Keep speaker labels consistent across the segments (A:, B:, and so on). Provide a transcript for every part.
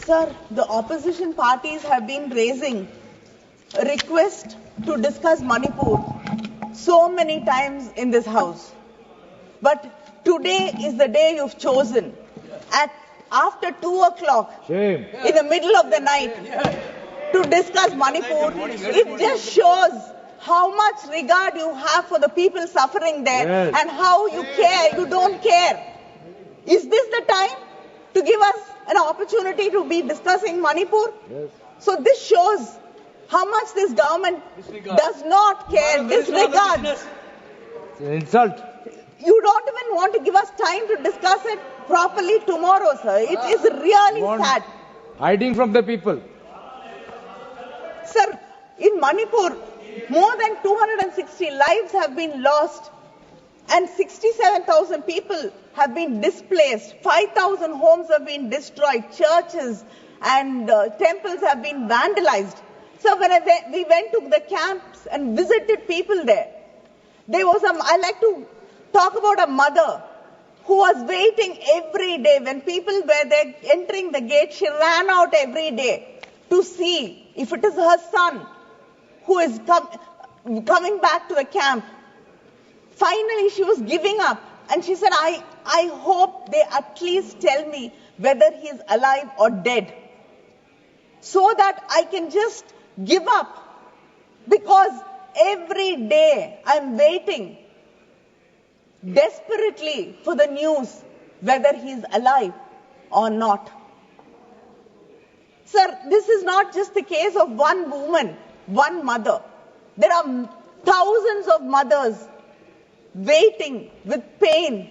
A: Sir, the opposition parties have been raising a request to discuss Manipur so many times in this house. But today is the day you've chosen. After 2 o'clock, in the middle of the night, to discuss Manipur, it just shows how much regard you have for the people suffering there and how you care, you don't care. Is this the time to give us an opportunity to be discussing Manipur?
B: Yes.
A: So this shows how much this government does not care, disregards.
B: It's an insult.
A: You don't even want to give us time to discuss it properly tomorrow, sir. It is really sad.
B: Hiding from the people.
A: Sir, in Manipur, more than 260 lives have been lost and 67,000 people have been displaced. 5,000 homes have been destroyed. Churches and temples have been vandalized. So when we went to the camps and visited people there was I like to talk about a mother who was waiting every day. When people were there entering the gate, she ran out every day to see if it is her son who is coming back to the camp. Finally, she was giving up and she said, I hope they at least tell me whether he is alive or dead, so that I can just give up, because every day I'm waiting desperately for the news whether he is alive or not. Sir, this is not just the case of one woman, one mother. There are thousands of mothers waiting with pain,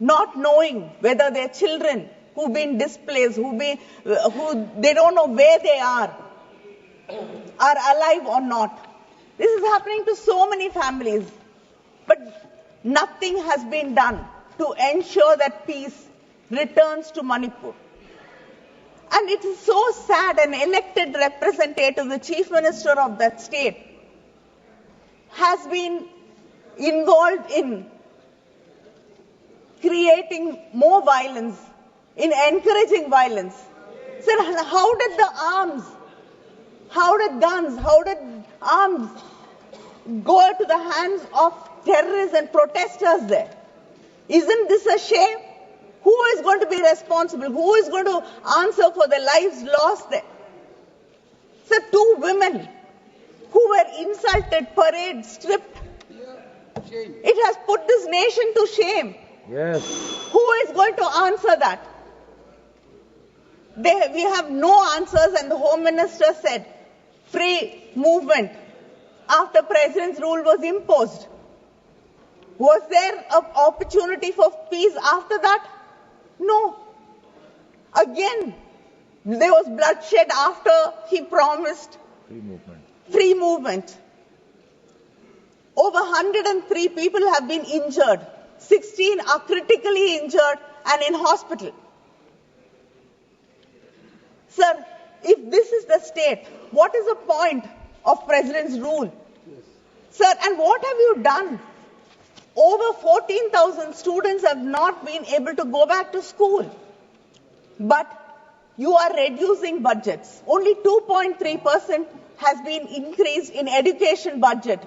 A: not knowing whether their children who've been displaced, who they don't know where they are alive or not. This is happening to so many families, but nothing has been done to ensure that peace returns to Manipur. And it is so sad, an elected representative, the chief minister of that state, has been involved in creating more violence, in encouraging violence. Sir, how did the arms, how did guns, how did arms go to the hands of terrorists and protesters there? Isn't this a shame? Who is going to be responsible? Who is going to answer for the lives lost there? Sir, 2 women who were insulted, paraded, stripped. It has put this nation to shame.
B: Yes.
A: Who is going to answer that? We have no answers, and the Home Minister said free movement after President's rule was imposed. Was there an opportunity for peace after that? No. Again, there was bloodshed after he promised free movement. Over 103 people have been injured. 16 are critically injured and in hospital. Sir, if this is the state, what is the point of President's rule? Yes. Sir, and what have you done? Over 14,000 students have not been able to go back to school. But you are reducing budgets. Only 2.3% has been increased in education budget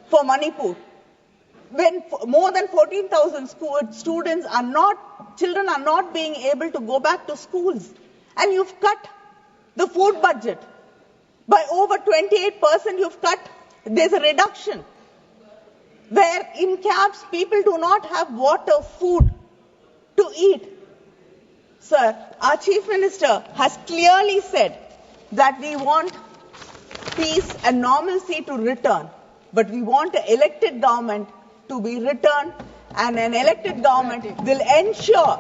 A: for Manipur. When more than 14,000 children are not being able to go back to schools. And you've cut the food budget by over 28%. You've cut, there's a reduction, where in camps people do not have water, food to eat. Sir, our Chief Minister has clearly said that we want peace and normalcy to return, but we want an elected government to be returned, and an elected government will ensure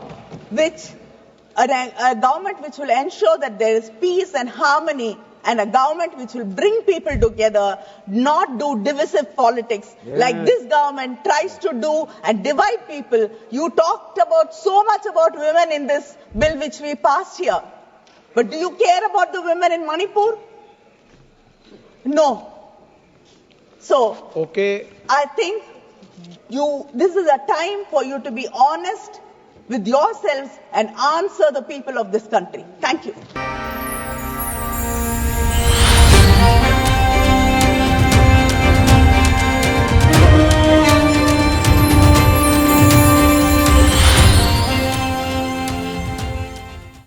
A: a government which will ensure that there is peace and harmony, and a government which will bring people together, not do divisive politics like this government tries to do and divide people. You talked about so much about women in this bill which we passed here. But do you care about the women in Manipur? No. So,
B: okay.
A: I think this is a time for you to be honest with yourselves and answer the people of this country. Thank you.